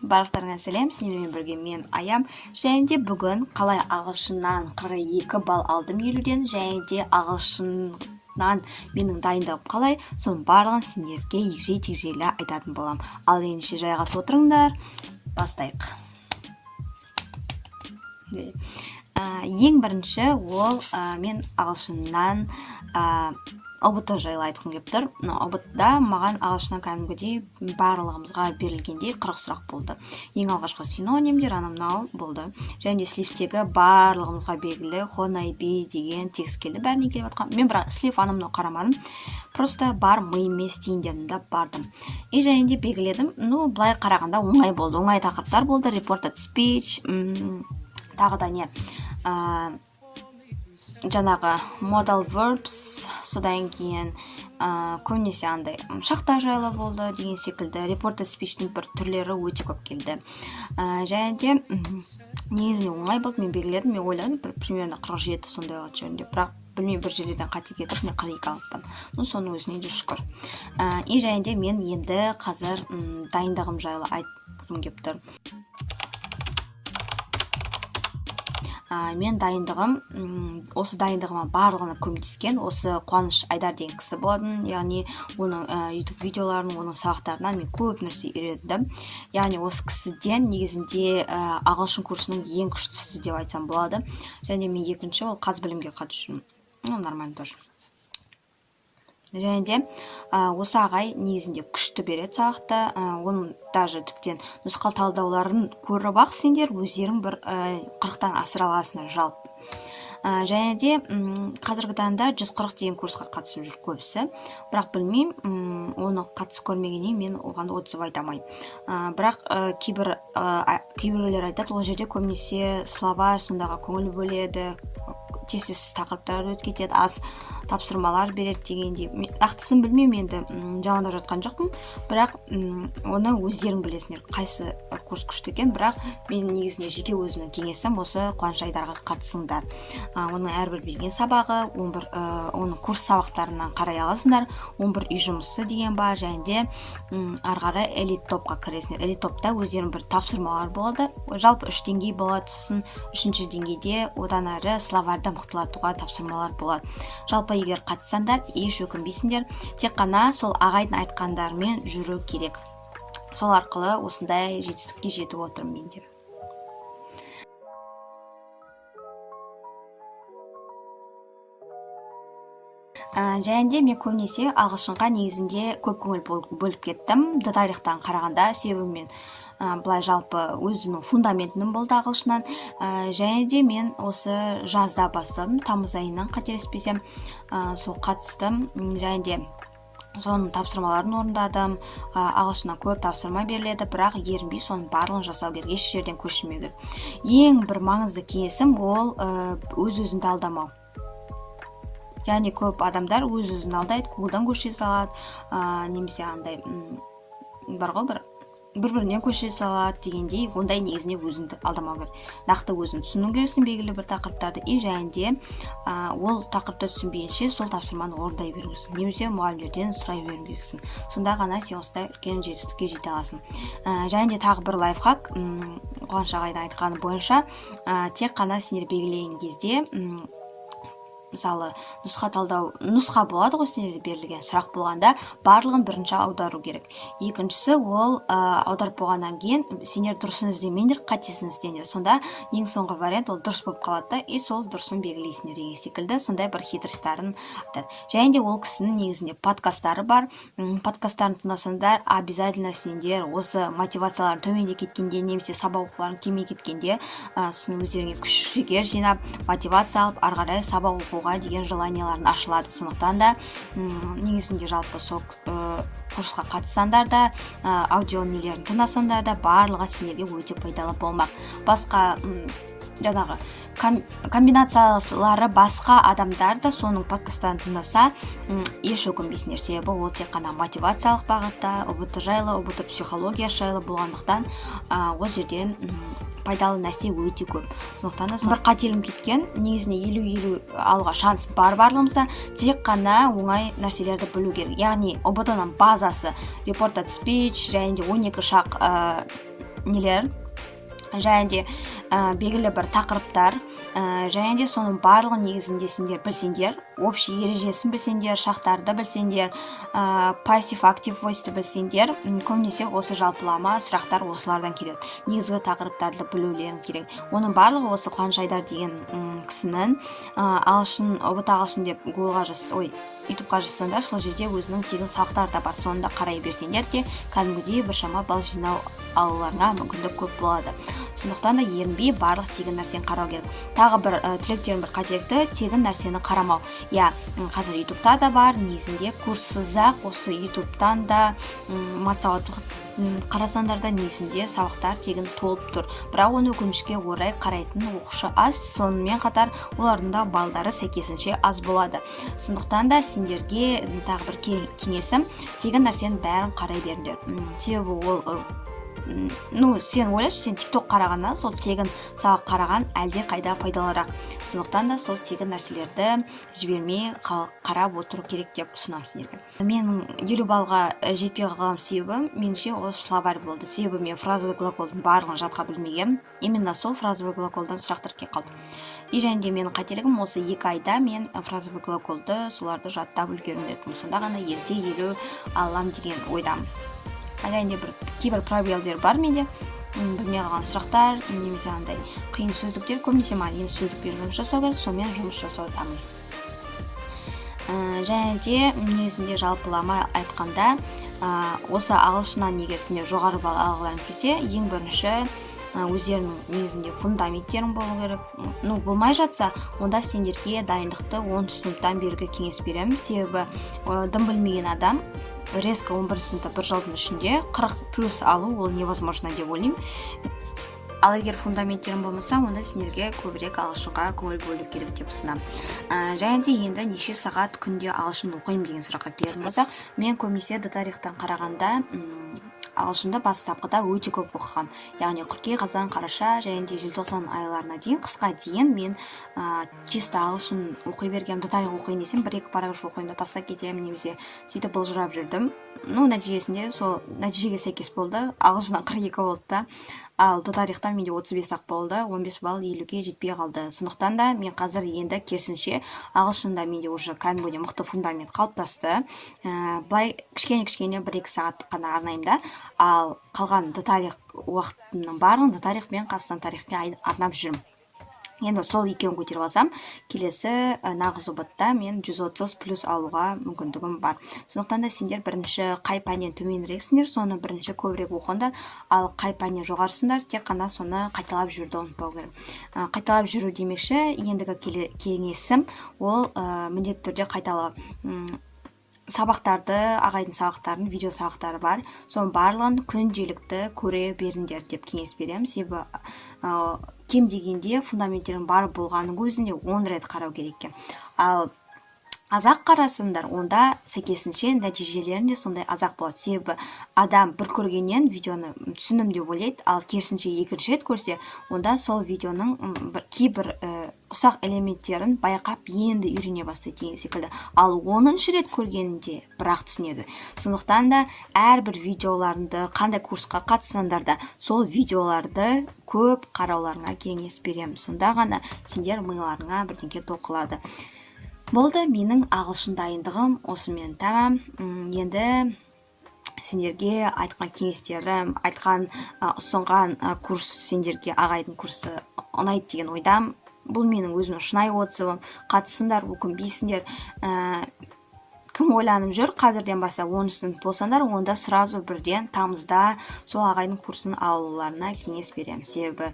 Барлықтарыңа сәлем, сіздермен бірге мен Аям. Және де бүгін қалай ағылшыннан 42 балл алдым 50-ден, және де ағылшыннан менің дайындығым қалай, соның барлығын сендерге егжей-тегжейлі айтатын болам. Ал ендеше жайғас отырыңдар, бастайық. Ең бірінші ол мен ағылшыннан ОБТ жайлы айтқым келіп тұр. ОБТ-да маған ағылшыннан кәдімгідей барлығымызға берілгендей 40 сұрақ болды. Ең алғашқы синонимдер анау болды. Және де слифтегі барлығымызға белгілі хонайби деген текст келді. Бәріне келіп жатқан. Мен бірақ слиф анау қарамадым. Просто бар миыме істейін дедім да бардым. Және де белгіледім. Былай қарағанда оңай болды. Оңай тақырыптар болды. Reported speech, тағы да не жаңағы modal verbs, содан кейін көбінесе андай шақтар жайлы болды деген секілді. Reported speech-тің бір түрлері өте көп келді. Және де негізінен оңай болды, мен белгіледім, мен ойладым примерно 47 сондай алады жөнінде, бірақ білмей бір жерлерден қате кетіп, мен 42 алыппын. Соның өзіне де шүкір. Және де мен енді қазір дайындығым жайлы айтқым келіп тұр. Мен дайындығым, осы дайындығыма барлығына көмектескен осы Қуаныш Айдар деген кісі болатын. Яғни оның YouTube видеоларын, оның сабақтарынан мен көп нәрсе үйрендім. Яғни осы кісіден негізінде ағылшын курсының ең күштісі деп айтсам болады. Және мен екінші ол Қазбілімге қатысып жүрмін. Нормально тоже. Және де осы ағай негізінде күшті береді сабақты. Оның даже тіптен нұсқал талдауларын көріп ақ сендер өздерің бір 40-тан асыра аласыңдар жалпы. Және де қазіргі таңда 140 деген курсқа қатысып жүр көбісі. Бірақ білмеймін, оны қатысып көрмегеннен мен оған отзыв айта алмаймын. Бірақ кейбіреулер айтады, ол жерде көбінесе словарь сондағы көңіл бөледі, тез тақырыптар өтіп кетеді, аз тапсырмалар береді дегенде. Нақтысын білмеймін, енді жамандап жатқан жоқпын, бірақ оны өздерің білесіңдер, қайсы курс күшті екен. Бірақ мен негізінде жеке өзімнің кеңесім осы Қуаныш Айдарға қатысыңдар. Оның әрбір берген сабағы, оның курс сабақтарынан қарай аласыңдар. 11 үй жұмысы деген бар, және де ары қарай элит топқа кіресіңдер. Элит топта өздерің бір тапсырмалар болады. Жалпы 3 деңгей болады, сосын 3-ші деңгейде одан әрі словарьды мықтылатуға тапсырмалар болады. Жалпы егер қатыссаңдар, еш өкінбейсіңдер, тек қана сол ағайдың айтқандарымен жүру керек. Сол арқылы осындай жетістікке жетіп отырмын мендер. Және де мен көбінесе ағылшынға негізінде көп көңіл бөліп кеттім. Тарихтан қарағанда себебі мен былай жалпы өзімнің фундаментім болды ағылшыннан. Және де мен осы жазда бастадым, тамыз айынан қателеспесем, сол қатыстым. Және де соның тапсырмаларын орындадым. Ағылшыннан көп тапсырма беріледі, бірақ ерінбей соның барлығын жасау керек, еш жерден көшірмеу керек. Ең бір маңызды кеңесім ол өз-өзіңді алдамау. Яғни көп адамдар өз-өзін алдайды, Google-дан көшіре салады, немесе андай бар ғой бір-бірінен көшіре салады дегендей, ондай негізіне өзіңді алдамау керек. Нақты өзің түсіну керексің белгілі бір тақырыптарды, және де ол тақырыпты түсінбейінше сол тапсырманы орындай беру керексің, немесе мұғалімдерден сұрай беру керексің. Сонда ғана сен осындай үлкен жетістікке жете аласың. Және де тағы бір лайфхак, Қуаныш ағайдың айтқаны бойынша, тек қана сендер белгілеген кезде мысалы нұсқа болады ғой, сендерге берілген сұрақ болғанда барлығын бірінші аудару керек. Екіншісі ол аударып болғаннан кейін сендер дұрысын іздемеңдер, қатесін іздеңдер. Сонда ең соңғы вариант ол дұрыс болып қалады да, сол дұрысын белгілейсіңдер деген секілді, сондай бір хитростарын айтады. Және де ол кісінің негізінде подкасттары бар. Подкасттарын тыңдасаңдар, обязательно сендер осы мотивацияларын төмендеп кеткенде, немесе сабақ оқуларын келмей кеткенде, өздеріңе күш-жігер жинап, мотивация алып, ары қарай сабақ оқуға деген желанияларын ашылады. Сондықтан да негізінде жалпы сол курсқа қатыссаңдар да, аудио нелерін тыңдасаңдар да, барлығы сендерге өте пайдалы болмақ. Басқа жаңағы комбинациялары басқа адамдар да соның подкасттарын тыңдаса, еш өкінбейсіңдер, себебі ол тек қана мотивациялық бағытта, ОБТ жайлы, ОБТ психология жайлы болғандықтан ол жерден пайдалы нәрсе өте көп. Сондықтан да бір қателім кеткен, негізіне 50-50 алуға шанс бар барлығымызда, тек қана оңай нәрселерді білу керек. Яғни ОБТ-ның базасы reported speech, және де 12 шақ нелер және де белгілі бір тақырыптар, және де соның барлығын негізінде сендер білсеңдер, общий ережесін білсеңдер, шақтарды білсеңдер, пассив-актив войсты білсеңдер, көбінесе осы жалпылама сұрақтар осылардан келеді. Негізгі тақырыптарды білулерің керек. Оның барлығы осы Қуаныш Айдар деген кісінің ағылшын, ұбт ағылшын деп ютубқа жазсаңдар, сол жерде өзінің тегін сабақтары да бар. Соны да қарай берсеңдер де кәдімгідей біршама балл жинау алуларыңа мүмкіндік көп болады. Сондықтан да ерінбей барлық тегін нәрсені қарау керек. Тағы бір түлектердің бір қателікті, тегін нәрсені қарамау. Қазір ютубта да бар, негізінде курссыз-ақ осы ютубтан да матсауаттық қарасаңдар да негізінде сабақтар тегін толып тұр. Бірақ оны өкінішке орай қарайтын оқушы аз, сонымен қатар олардың да балдары сәйкесінше аз болады. Сондықтан да сендерге тағы бір кеңесім, тегін нәрсенің бәрін қарай беріңдер. Себебі ол сен ойлашы, сен тикток қарағаннан сол тегін сабақ қараған әлде қайда пайдалырақ. Сондықтан да сол тегін нәрселерді жібермей қарап отыру керек деп ұсынамын сендерге. Менің 50 балға жетпей қалған себебім меніңше осы словарь болды. Себебі мен фразовый глаголдың барлығын жатқа білмегенмін. Именно сол фразовый глаголдан сұрақтар келіп қалды. Және де менің қателігім осы 2 айда мен фразовый глаголды соларды жаттап үлгермедім. Сонда ғана елу алам деген ойдамын. Және де кейбір пробелдер бар менде, білмей қалған сұрақтар, немесе андай қиын сөздіктер, көбінесе маған енді сөздікпен жұмыс жасау керек, сонымен жұмыс жасаудамын. Және де негізінде жалпылама айтқанда, осы ағылшыннан егер сендер жоғары балл алғыларың келсе, ең бірінші өздерінің негізінде фундаменттерің болу керек. Болмай жатса, онда сендерге дайындықты 10-шы сыныптан беруге кеңес беремін. Себебі дым білмеген адам резко 11-шы сыныпта бір жылдың ішінде 40+ алу ол невозможно деп ойлаймын. Ал егер фундаменттерің болмаса, онда сендерге көбірек ағылшынға көңіл бөлу керек деп ұсынамын. Және де енді неше сағат күнде ағылшын оқимын деген сұраққа келетін болсақ, мен көбінесе тарихтан қарағанда ағылшынды бастапқыда өте көп оқығам. Яғни қыркүйек, қазан, қараша және де желтоқсан айларына дейін, қысқа дейін мен чисто ағылшын оқи бергенмін. Тарих оқиын десем, 1-2 параграф оқимын да тастап кетемін, немесе сөйтіп былжырап жүрдім. Нәтижесінде сол нәтижеге сәйкес болды. Ағылшыннан 42 болды да. Ал тарихтан менде 35-ақ болды, 15 балл 50-ге жетпей қалды. Сондықтан да мен қазір енді керісінше ағылшында менде уже кәдімгідей мықты фундамент қалыптасты. Былай кішкене 1-2 сағат қана арнаймын да. Ал қалған тарих уақытымның барлығын тарих пен Қазақстан тарихына арнап жүрмін. Енді сол екеуін көтеріп алсам, келесі нағыз ұбытта мен 130+ алуға мүмкіндігім бар. Сондықтан да сендер бірінші қай пәннен төменірексіңдер, соны бірінші көбірек оқыңдар, ал қай пәннен жоғарысыңдар, тек қана соны қайталап жүруді ұмытпау керек. Қайталап жүру демекші, ендігі кеңесім ол міндетті түрде қайталау. Сабақтарды, ағайдың сабақтарын, видео сабақтары бар. Соның барлығын күнделікті көре беріңдер деп кеңес беремін. Себебі кем дегенде фундаменттердің бар болғанның өзінде 10 рет қарау керек. Ал азақ қарасыңдар, онда сәйкесінше нәтижелерінде сондай азақ болады. Себебі адам бір көргеннен видеоны түсіндім деп ойлайды, ал керісінше екінші рет көрсе, онда сол видеоның кейбір ұсақ элементтерін байқап енді үйрене бастайды деген секілді. Ал 10-шы рет көргенінде бірақ түсінеді. Сондықтан да әрбір видеоларыңды, қандай курсқа қатыссаңдар да, сол видеоларды көп қарауларыңа кеңес беремін. Сонда ғана сендер миыңа бірдеңке тоқылады. Болды, менің ағылшын дайындығым осымен тәмам. Енді сендерге айтқан кеңестерім, ұсынған курс сендерге ағайдың курсы ұнайды деген ойдам. Бұл менің өзімнің шынайы отзывым. Қатысыңдар, өкінбейсіңдер. Кім ойланып жүр, қазірден бастап 10-шы сынып болсаңдар, онда сразу бірден тамызда сол ағайдың курсын алуларына кеңес беремін. Себебі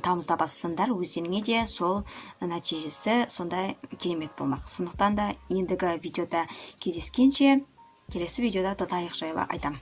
тамызда бастасаңдар, өздеріңе де сол нәтижесі сондай керемет болмақ. Сондықтан да ендігі видеода кездескенше, келесі видеода тарих жайлы айтамын.